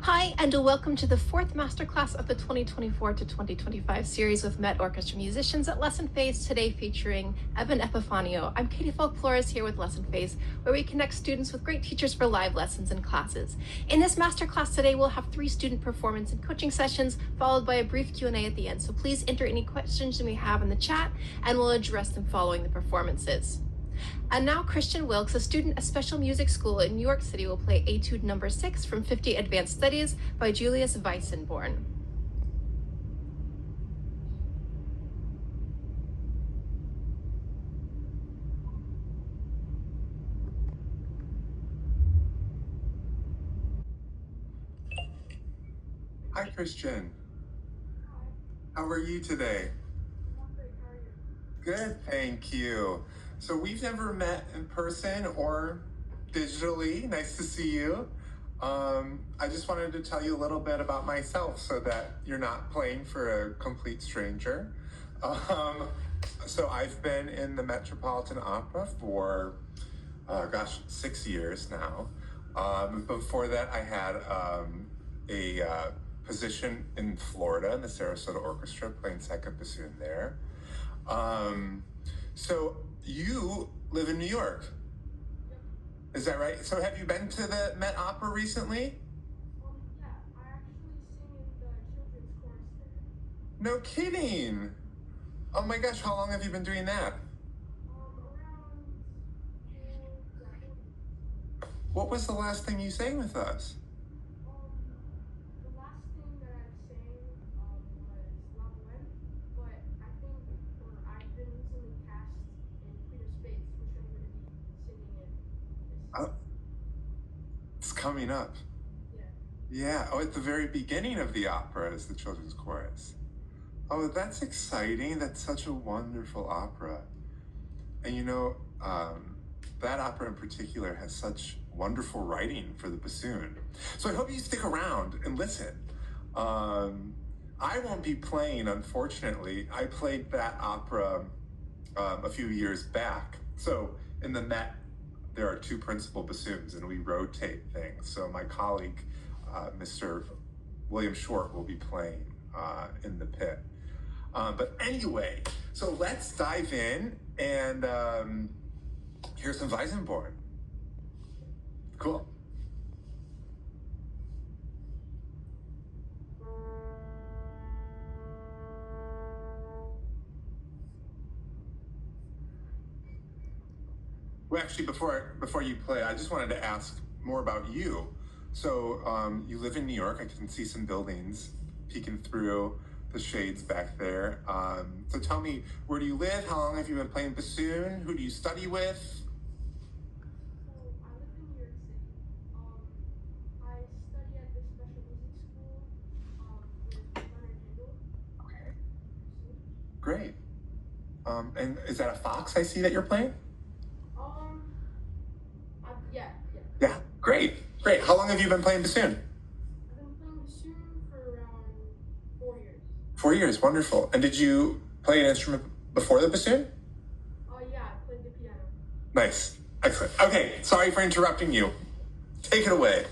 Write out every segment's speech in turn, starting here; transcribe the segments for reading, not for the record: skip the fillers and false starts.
Hi, and welcome to the fourth masterclass of the 2024 to 2025 series with MET Orchestra musicians at Lesson Phase, today featuring Evan Epifanio. I'm Katie Falk-Flores here with Lesson Phase, where we connect students with great teachers for live lessons and classes. In this masterclass today, we'll have 3 student performance and coaching sessions, followed by a brief Q&A at the end. So please enter any questions you may have in the chat, and we'll address them following the performances. And now Christiaan Wilkes, a student at Special Music School in New York City, will play Etude Number 6 from 50 Advanced Studies by Julius Weissenborn. Hi, Christiaan. How are you today? Good, thank you. So we've never met in person or digitally. Nice to see you. I just wanted to tell you a little bit about myself so that you're not playing for a complete stranger. So I've been in the Metropolitan Opera for, 6 years now. Before that, I had a position in Florida in the Sarasota Orchestra, playing second bassoon there. So you live in New York, is that right? So have you been to the Met Opera recently? Yeah, I actually sing in the children's chorus there. No kidding. Oh my gosh, how long have you been doing that? Around What was the last thing you sang with us? the last thing that I sang was La Boheme, but I think I've been recently cast in Queen of Spades, which I'm going to be singing in this. It's coming up. Yeah. Yeah, at the very beginning of the opera is the children's chorus. Oh, that's exciting. That's such a wonderful opera. And you know, that opera in particular has such wonderful writing for the bassoon. So I hope you stick around and listen. I won't be playing, unfortunately. I played that opera a few years back. So in the Met, there are 2 principal bassoons, and we rotate things. So my colleague, Mr. William Short, will be playing in the pit. But anyway, so let's dive in, and here's some Weissenborn. Cool. Well, actually, before you play, I just wanted to ask more about you. So you live in New York. I can see some buildings peeking through the shades back there. So tell me, where do you live? How long have you been playing bassoon? Who do you study with? So I live in New York City. I study at the Special Music School with Leonard Handel. Okay. Great. And is that a Fox I see that you're playing? Yeah. Yeah, great. How long have you been playing bassoon? I've been playing bassoon for around 4 years. 4 years, wonderful. And did you play an instrument before the bassoon? Yeah, I played the piano. Nice, excellent. Okay, sorry for interrupting you. Take it away.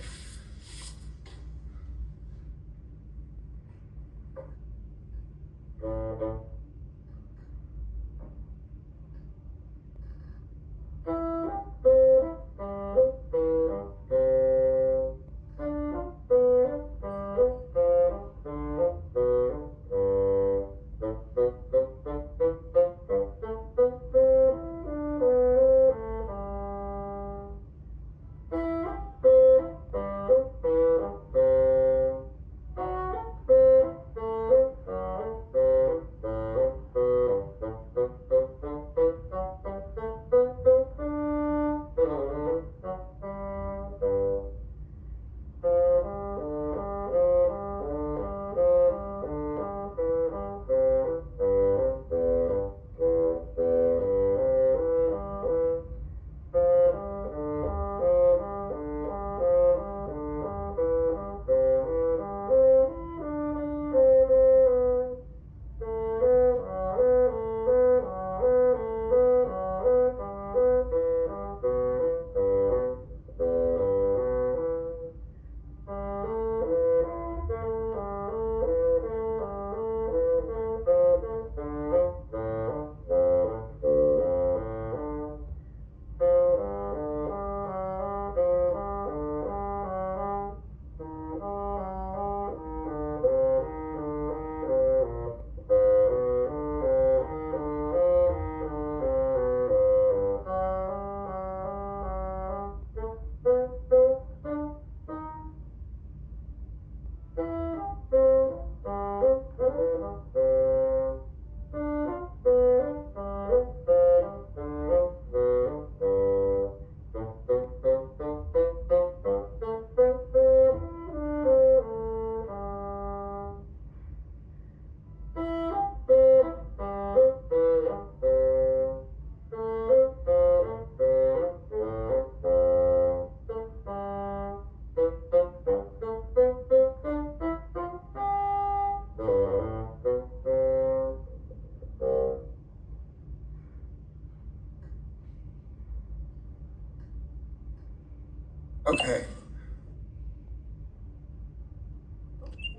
Okay.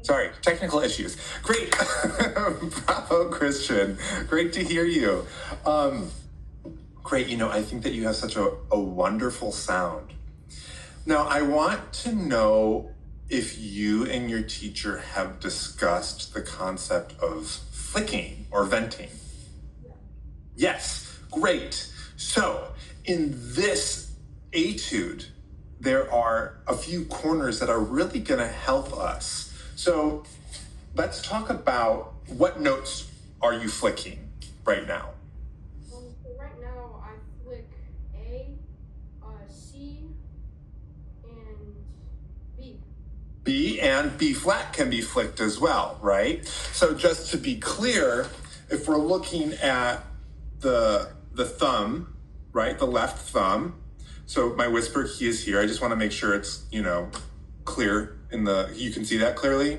Sorry, technical issues. Great. Bravo, Christiaan. Great to hear you. Great. I think that you have such a wonderful sound. Now, I want to know if you and your teacher have discussed the concept of flicking or venting. Yes, great. So, in this etude, there are a few corners that are really going to help us. So, let's talk about what notes are you flicking right now? So right now I flick A, C, and B. B and B flat can be flicked as well, right? So just to be clear, if we're looking at the thumb, right, the left thumb, so my whisper key is here. I just want to make sure it's, clear you can see that clearly?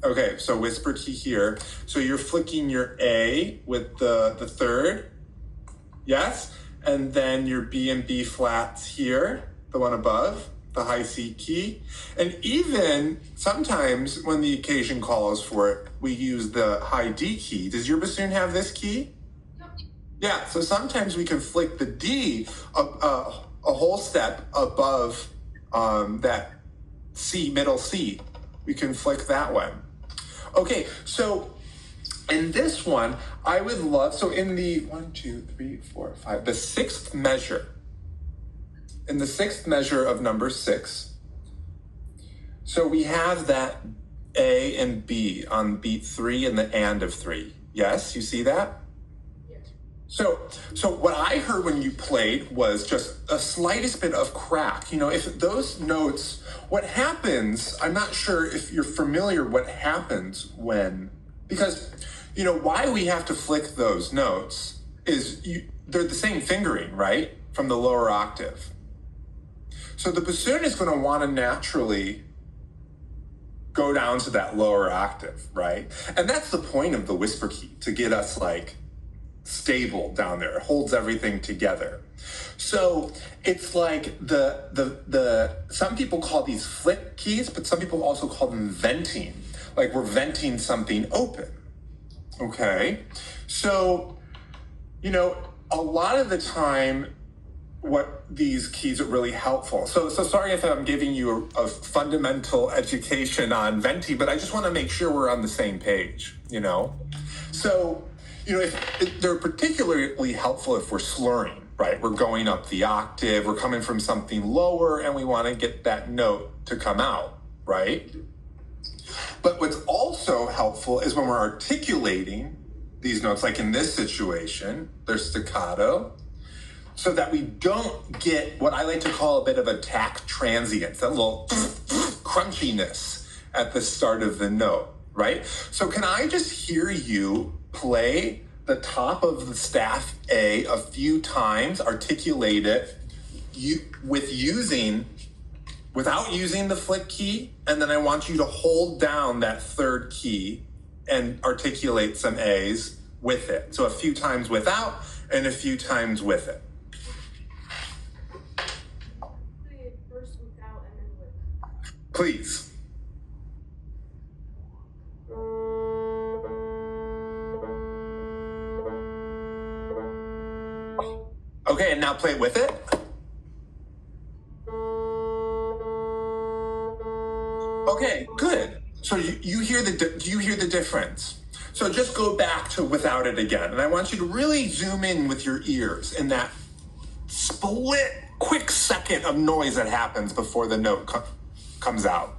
Okay, so whisper key here. So you're flicking your A with the third, yes? And then your B and B flats here, the one above, the high C key. And even sometimes when the occasion calls for it, we use the high D key. Does your bassoon have this key? No. Yeah, so sometimes we can flick the D a whole step above that C, middle C. We can flick that one. Okay, so in this one, I would love, so in the 1, 2, 3, 4, 5, the sixth measure, in the sixth measure of number 6, so we have that A and B on beat 3 and the and of 3. Yes, you see that? So what I heard when you played was just a slightest bit of crack. If those notes, what happens, I'm not sure if you're familiar what happens because, why we have to flick those notes is they're the same fingering, right? From the lower octave. So the bassoon is going to want to naturally go down to that lower octave, right? And that's the point of the whisper key, to get us stable down there. It holds everything together. So it's like the some people call these flick keys, but some people also call them venting. Like we're venting something open. Okay. So, a lot of the time what these keys are really helpful. So sorry if I'm giving you a fundamental education on venting, but I just want to make sure we're on the same page, So, if they're particularly helpful if we're slurring, right? We're going up the octave, we're coming from something lower, and we want to get that note to come out, right? But what's also helpful is when we're articulating these notes, like in this situation, they're staccato, so that we don't get what I like to call a bit of a tack transience, that little crunchiness at the start of the note, right? So can I just hear you play the top of the staff A a few times, articulate it without using the flick key, and then I want you to hold down that third key and articulate some A's with it. So a few times without and a few times with it. First without and then with. Please. Okay, and now play it with it. Okay, good. So you hear do you hear the difference? So just go back to without it again. And I want you to really zoom in with your ears in that split, quick second of noise that happens before the note comes out.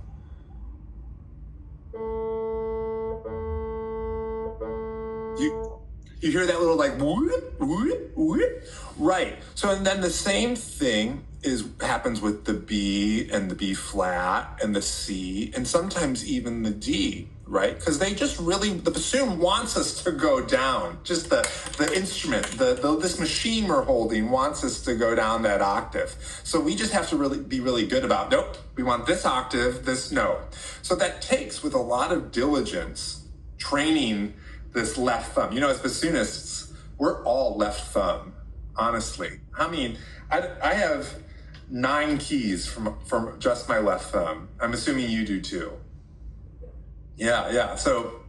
You hear that little whoop, whoop, whoop? Right. So and then the same thing happens with the B and the B flat and the C and sometimes even the D, right? Because they just the bassoon wants us to go down. Just the instrument, this machine we're holding wants us to go down that octave. So we just have to be really good about, nope, we want this octave, this note. So that takes, with a lot of diligence, training this left thumb. As bassoonists, we're all left thumb, honestly. I mean, I have 9 keys from just my left thumb. I'm assuming you do too. Yeah. So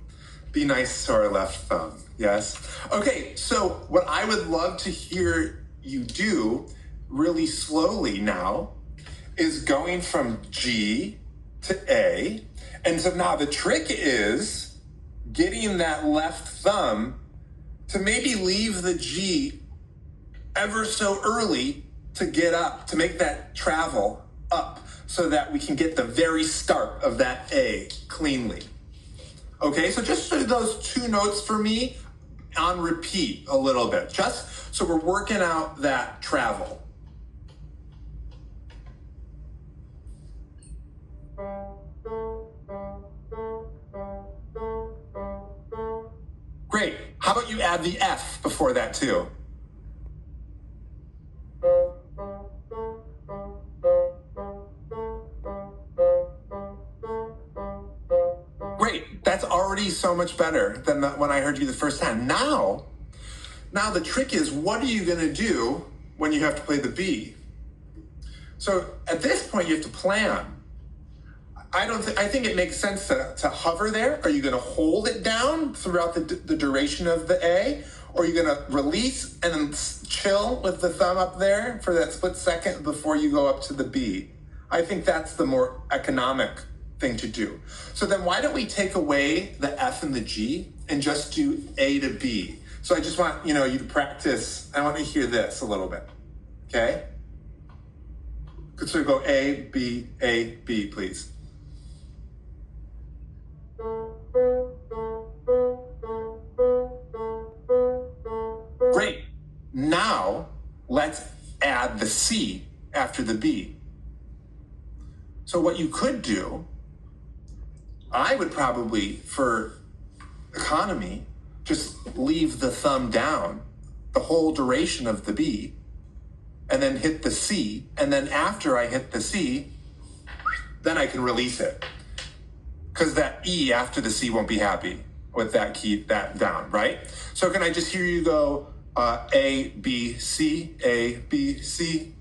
be nice to our left thumb, yes? Okay, so what I would love to hear you do really slowly now is going from G to A. And so now the trick is getting that left thumb to maybe leave the G ever so early to get up, to make that travel up so that we can get the very start of that A cleanly. Okay, so just do those 2 notes for me on repeat a little bit, just so we're working out that travel. Great. How about you add the F before that too? Great. That's already so much better than when I heard you the first time. Now the trick is, what are you going to do when you have to play the B? So at this point, you have to plan. I think it makes sense to hover there. Are you going to hold it down throughout the duration of the A? Or are you going to release and then chill with the thumb up there for that split second before you go up to the B? I think that's the more economic thing to do. So then why don't we take away the F and the G and just do A to B? So I just want you to practice. I want to hear this a little bit. Okay? So go A, B, please. Great. Now, let's add the C after the B. So what you could do, I would probably, for economy, just leave the thumb down the whole duration of the B, and then hit the C, and then after I hit the C, then I can release it. Because that E after the C won't be happy with that key, that down, right? So can I just hear you go A, B, C, A, B, C?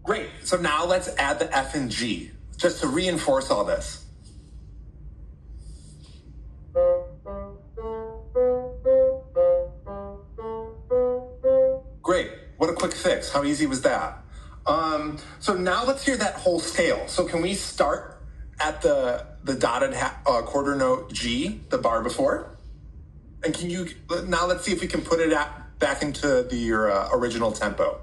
Great, so now let's add the F and G, just to reinforce all this. Great, what a quick fix. How easy was that? So now let's hear that whole scale. So can we start at the dotted quarter note G, the bar before? And now let's see if we can put it back into your original tempo.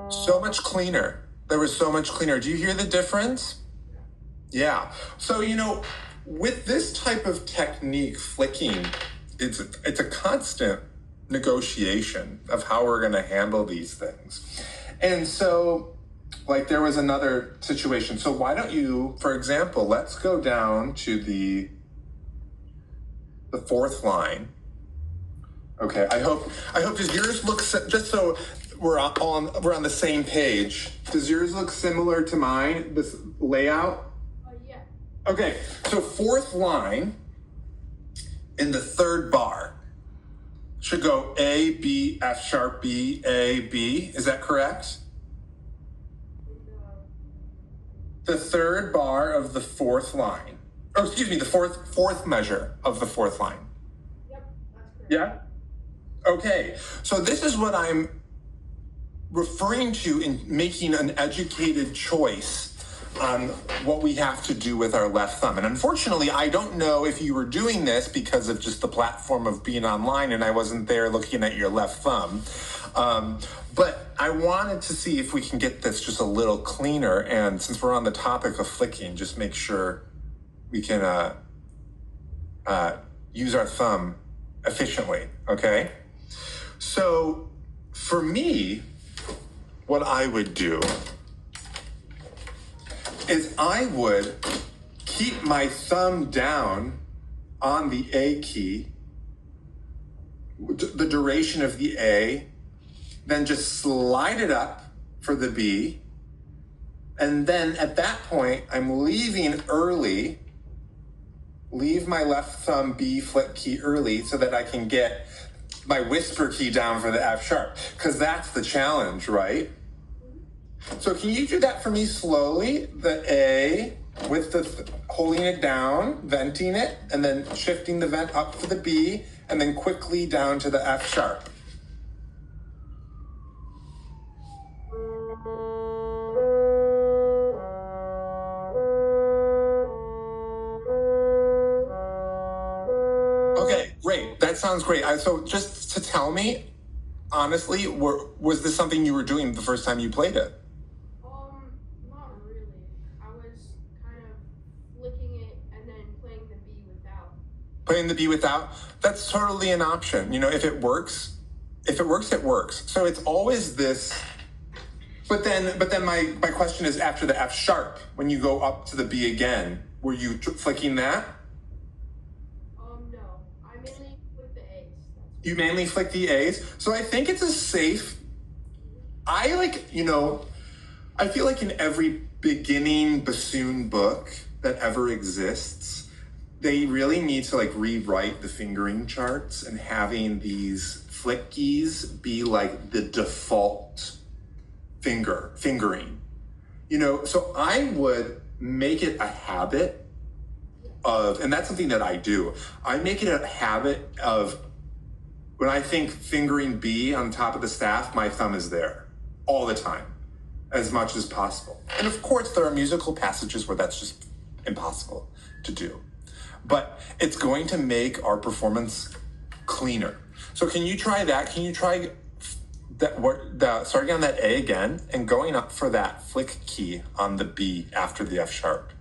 So much cleaner. There was so much cleaner. Do you hear the difference? Yeah. So, with this type of technique, flicking, it's a constant negotiation of how we're going to handle these things. And so, there was another situation. So why don't you, for example, let's go down to the 4th line. Okay, I hope does yours look, just so we're on the same page, does yours look similar to mine, this layout? Yeah. Okay, so 4th line in the 3rd bar should go A, B, F sharp, B, A, B. Is that correct? The 3rd bar of the 4th line. Oh, excuse me, the fourth measure of the 4th line. Yep, that's correct. Yeah? Okay, so this is what I'm referring to in making an educated choice on what we have to do with our left thumb. And unfortunately, I don't know if you were doing this because of just the platform of being online and I wasn't there looking at your left thumb. But I wanted to see if we can get this just a little cleaner. And since we're on the topic of flicking, just make sure we can use our thumb efficiently, okay? So for me, what I would do is I would keep my thumb down on the A key the duration of the A, then just slide it up for the B. And then at that point, I'm leaving early, leave my left thumb B flick key early so that I can get my whisper key down for the F sharp, because that's the challenge, right? So can you do that for me slowly? The A with the holding it down, venting it, and then shifting the vent up for the B, and then quickly down to the F sharp. Okay, great. That sounds great. So just to tell me, honestly, was this something you were doing the first time you played it? Not really. I was kind of flicking it and then playing the B without. Playing the B without? That's totally an option. You know, if it works, it works. So it's always this. But then my question is, after the F sharp, when you go up to the B again, were you flicking that? No. I mainly flick the A's. You mainly flick the A's? So I think it's a safe. I feel like in every beginning bassoon book that ever exists, they really need to like rewrite the fingering charts and having these flick keys be like the default fingering. So I would make it a habit of, and that's something that I do, I make it a habit of, when I think fingering B on top of the staff, my thumb is there all the time, as much as possible. And of course, there are musical passages where that's just impossible to do. But it's going to make our performance cleaner. So can you try that? Can you try starting on that A again and going up for that flick key on the B after the F sharp?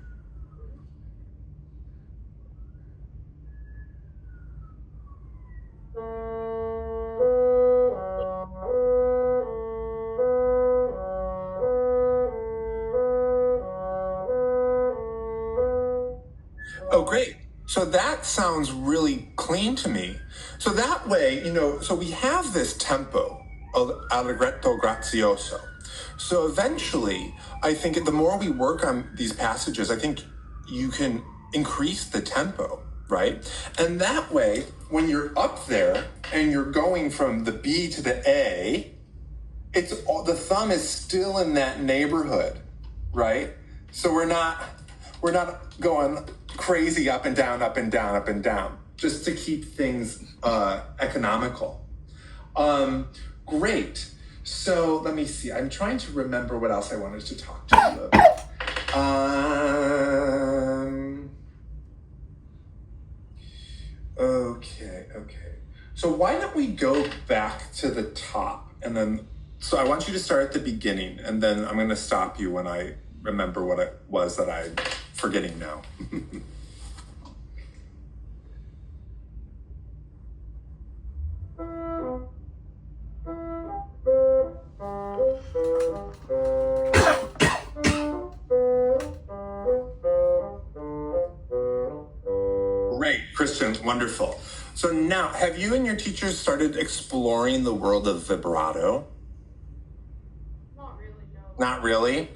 Oh, great. So that sounds really clean to me. So that way, so we have this tempo, allegretto grazioso. So eventually, I think the more we work on these passages, I think you can increase the tempo, right? And that way, when you're up there and you're going from the B to the A, the thumb is still in that neighborhood, right? So we're not going crazy up and down, up and down, up and down, just to keep things economical. Great. So let me see. I'm trying to remember what else I wanted to talk to you about. Okay. So why don't we go back to the top, and then, so I want you to start at the beginning, and then I'm going to stop you when I remember what it was that I'm forgetting now. Great, Christiaan, wonderful. So now, have you and your teachers started exploring the world of vibrato? Not really, no. Not really?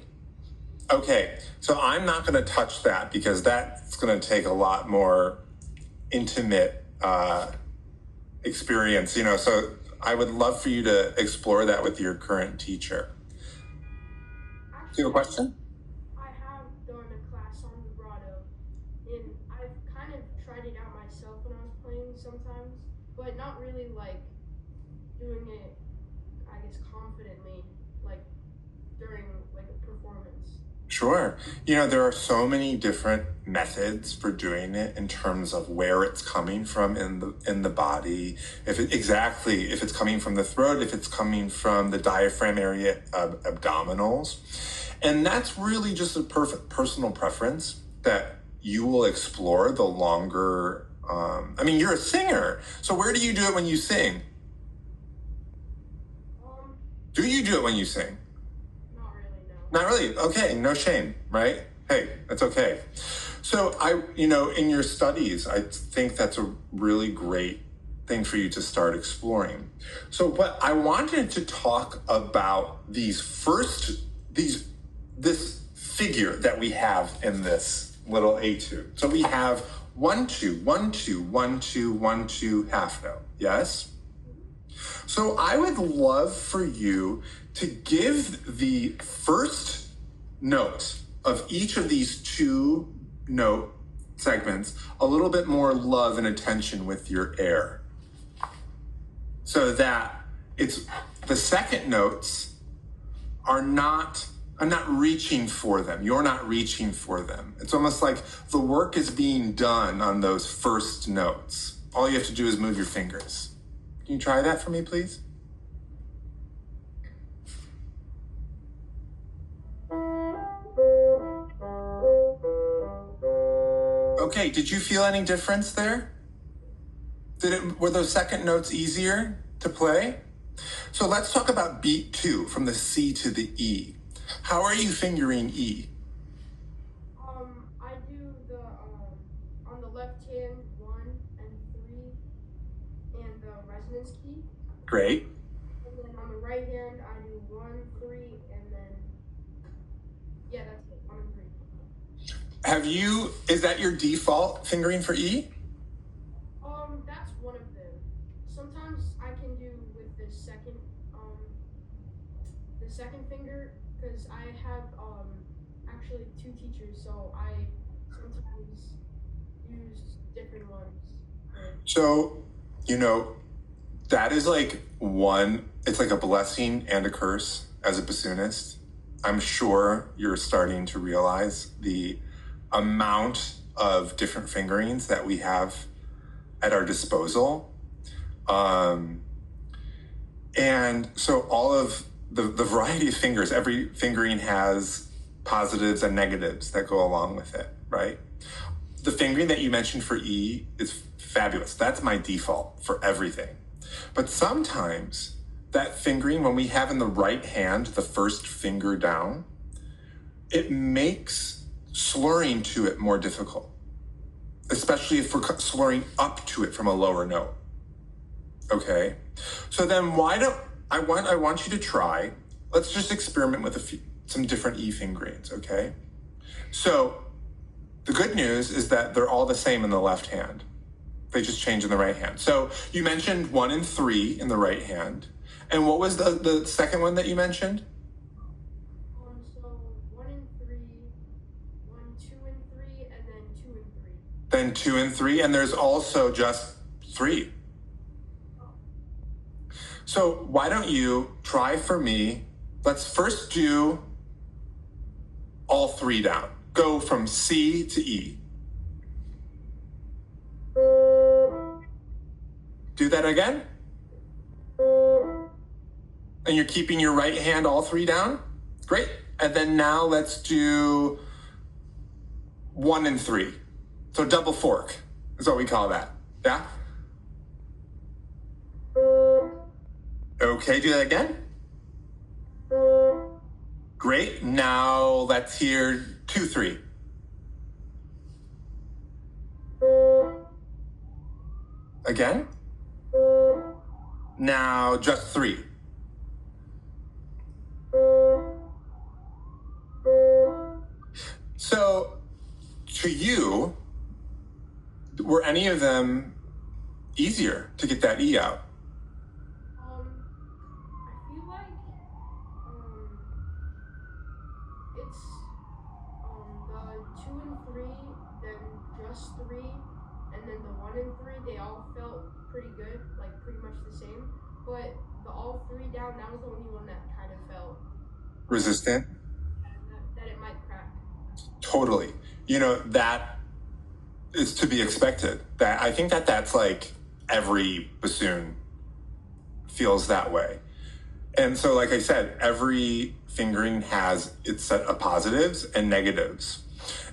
Okay, so I'm not going to touch that because that's going to take a lot more intimate experience, so I would love for you to explore that with your current teacher. Actually, Do you have a question? I have done a class on vibrato, and I've kind of tried it out myself when I was playing sometimes, but not really like doing it, I guess, confidently, like during like a performance. Sure. There are so many different methods for doing it in terms of where it's coming from in the body. If it's coming from the throat, if it's coming from the diaphragm area of abdominals. And that's really just a perfect personal preference that you will explore the longer. You're a singer. So where do you do it when you sing? Do you do it when you sing? Not really. Okay, no shame, right? Hey, that's okay. So in your studies, I think that's a really great thing for you to start exploring. So, but I wanted to talk about this figure that we have in this little etude. So we have 1 2 1 2 1 2 1 2 half note. Yes. So I would love for you to give the first note of each of these 2 note segments a little bit more love and attention with your air, so that it's the second notes I'm not reaching for them. You're not reaching for them. It's almost like the work is being done on those first notes. All you have to do is move your fingers. Can you try that for me, please? Okay, did you feel any difference there? Were those second notes easier to play? So let's talk about beat 2, from the C to the E. How are you fingering E? I do the on the left hand 1 and 3 and the resonance key. Great. And then on the right hand I do 1, 3, and then that's it, 1 and 3. Is that your default fingering for E? That's one of them. Sometimes I can do with the second finger, because I have actually 2 teachers, so I sometimes use different ones. So, that is it's like a blessing and a curse as a bassoonist. I'm sure you're starting to realize the amount of different fingerings that we have at our disposal. And so all of the variety of fingers, every fingering has positives and negatives that go along with it, right? The fingering that you mentioned for E is fabulous. That's my default for everything. But sometimes that fingering, when we have in the right hand the first finger down, it makes slurring to it more difficult, especially if we're slurring up to it from a lower note. Okay, so then I want you to try, let's just experiment with some different E fingerings, okay? So the good news is that they're all the same in the left hand. They just change in the right hand. So you mentioned 1 and 3 in the right hand. And what was the second one that you mentioned? So 1 and 3, 1, 2 and 3, and then 2 and 3. Then 2 and 3, and there's also just 3. So why don't you try for me, let's first do all 3 down. Go from C to E. Do that again. And you're keeping your right hand all 3 down? Great. And then now let's do 1 and 3. So double fork is what we call that. Yeah? Okay, do that again. Great. Now let's hear 2, 3. Again. Now just 3. So to you, were any of them easier to get that E out? I feel like it's the 2 and 3, then just 3, and then the 1 and 3, they all felt pretty good, like pretty much the same. But the all 3 down, that was the only one that kind of felt resistant. That it might crack. Totally. That is to be expected. That I think that's like every bassoon feels that way. And so, like I said, every fingering has its set of positives and negatives.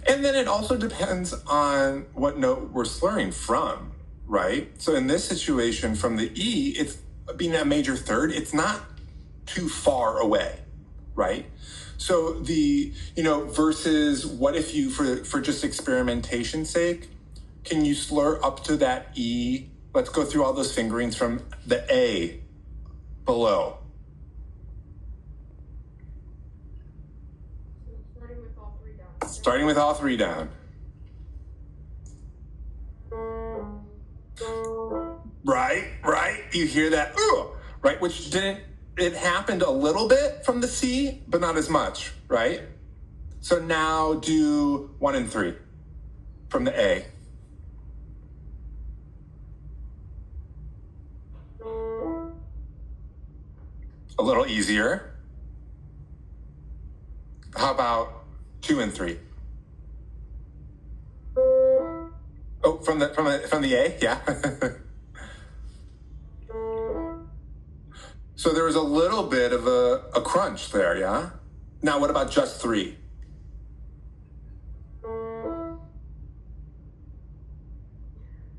And then it also depends on what note we're slurring from, right? So in this situation, from the E, it's being a major third, it's not too far away, right? So versus what if you, for just experimentation's sake, can you slur up to that E let's go through all those fingerings from the A below. So starting with all three down. Starting with all three down. Right. You hear that? Right, which it happened a little bit from the C, but not as much, right? So now do 1 and 3 from the A. A little easier. How about 2 and 3? Oh, from the A, yeah. So there was a little bit of a crunch there, yeah? Now what about just 3?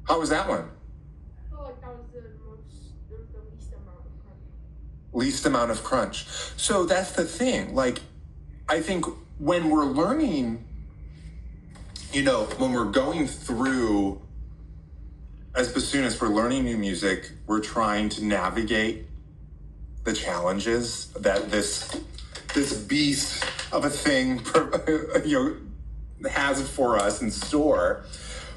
How was that one? I felt like that was the least amount of crunch. Least amount of crunch. So that's the thing. Like, I think when we're learning, when we're going through, as bassoonists, we're learning new music, we're trying to navigate the challenges that this beast of a thing, has for us in store.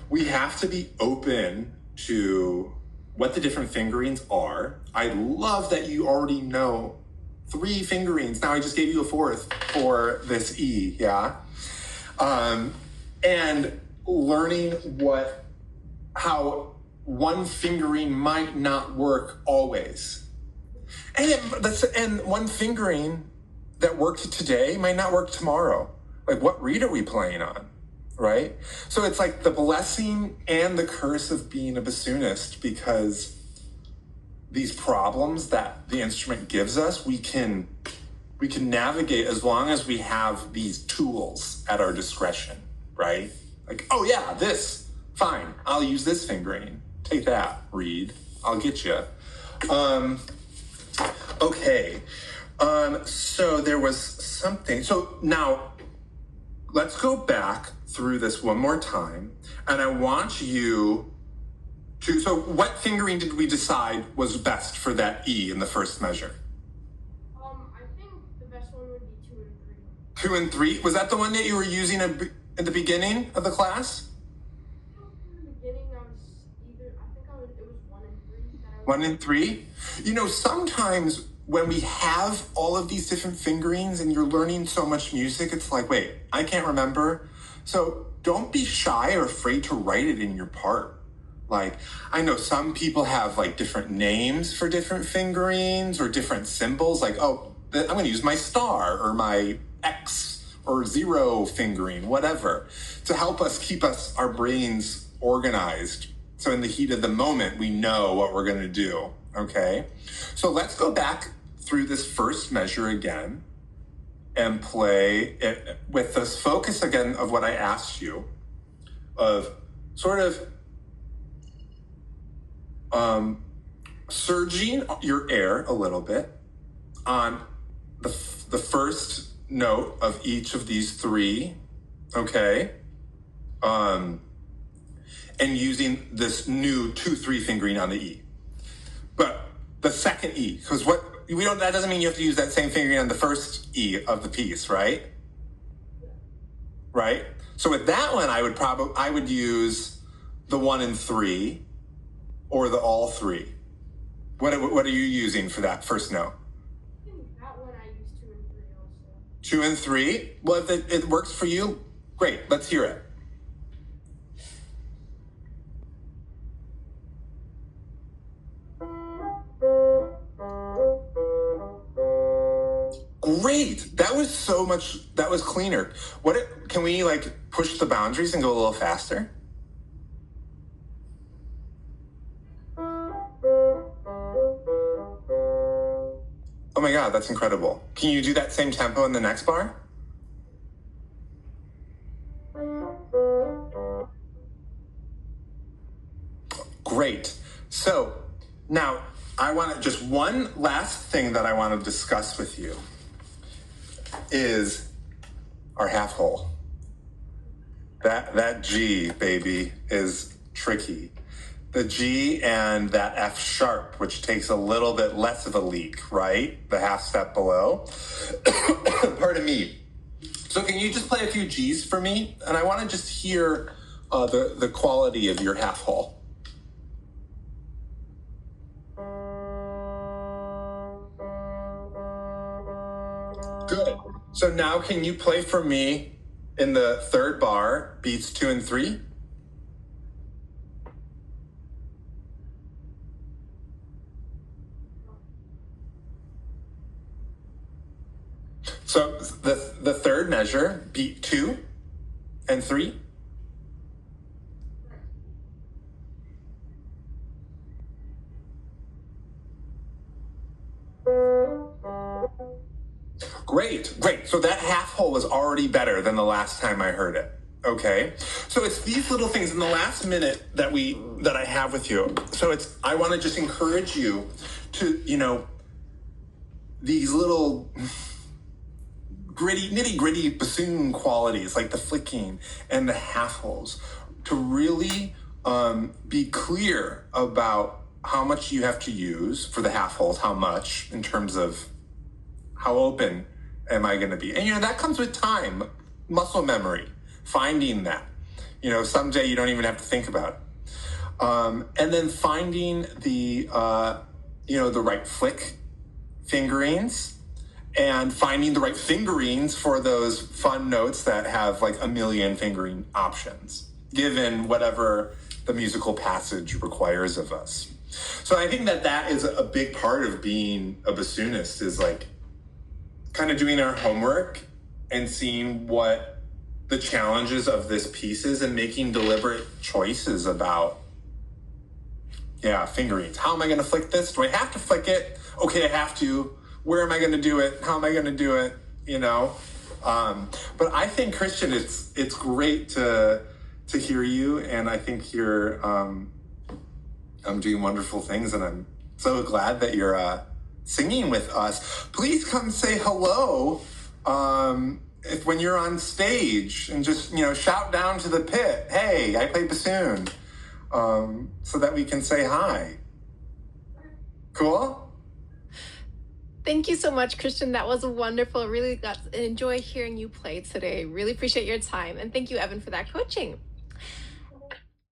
We have to be open to what the different fingerings are. I love that you already know 3 fingerings. Now I just gave you a 4th for this E, yeah? And learning how one fingering might not work always. And one fingering that worked today might not work tomorrow. Like, what reed are we playing on, right? So it's like the blessing and the curse of being a bassoonist, because these problems that the instrument gives us, we can navigate as long as we have these tools at our discretion, right? Like, oh yeah, this, fine, I'll use this fingering. Take that, reed, I'll get you. Okay, so there was something. So now let's go back through this one more time, and I want you to, so what fingering did we decide was best for that E in the first measure? I think the best one would be 2 and 3. 2 and 3? Was that the one that you were using at the beginning of the class? In the beginning, it was 1 and 3. 1 and 3? Sometimes when we have all of these different fingerings and you're learning so much music, it's like, wait, I can't remember. So don't be shy or afraid to write it in your part. Like, I know some people have like different names for different fingerings or different symbols. Like, oh, I'm going to use my star or my X or 0 fingering, whatever, to help us keep our brains organized. So in the heat of the moment, we know what we're going to do. Okay, so let's go back through this first measure again and play it with this focus again of what I asked you, of sort of surging your air a little bit on the first note of each of these 3, okay? And using this new 2-3 fingering on the E. But the second E, because that doesn't mean you have to use that same fingering on the first E of the piece, right? Yeah. Right? So with that one, I would use the 1 and 3 or the all 3. What are you using for that first note? I think that one I used 2 and 3 also. 2 and 3? Well, if it works for you, great. Let's hear it. Great. That was cleaner. Can we push the boundaries and go a little faster? Oh my God, that's incredible. Can you do that same tempo in the next bar? Great. So now just one last thing that I want to discuss with you is our half hole. That G, baby, is tricky. the G and that F sharp, which takes a little bit less of a leak, right? The half step below. Pardon me. So can you just play a few Gs for me? And I want to just hear the quality of your half hole. Good. So now can you play for me in the third bar, beats 2 and 3? So the third measure, beat 2 and 3. Great, great. So that half hole was already better than the last time I heard it. Okay. So it's these little things in the last minute that I have with you. So I want to just encourage you to, these little nitty gritty bassoon qualities like the flicking and the half holes, to really be clear about how much you have to use for the half holes, how much in terms of how open am I going to be. And, that comes with time, muscle memory, finding that, someday you don't even have to think about it. And then finding the right flick fingerings, and finding the right fingerings for those fun notes that have like a million fingering options, given whatever the musical passage requires of us. So I think that is a big part of being a bassoonist, is like kind of doing our homework and seeing what the challenges of this piece is, and making deliberate choices about, fingerings. How am I going to flick this? Do I have to flick it? Okay, I have to. Where am I going to do it? How am I going to do it? But I think, Christiaan, it's great to hear you, and I think you're doing wonderful things, and I'm so glad that you're singing with us. Please come say hello when you're on stage, and just shout down to the pit, "Hey, I play bassoon," so that we can say hi. Cool? Thank you so much, Christiaan. That was wonderful. Really got to enjoy hearing you play today. Really appreciate your time. And thank you, Evan, for that coaching.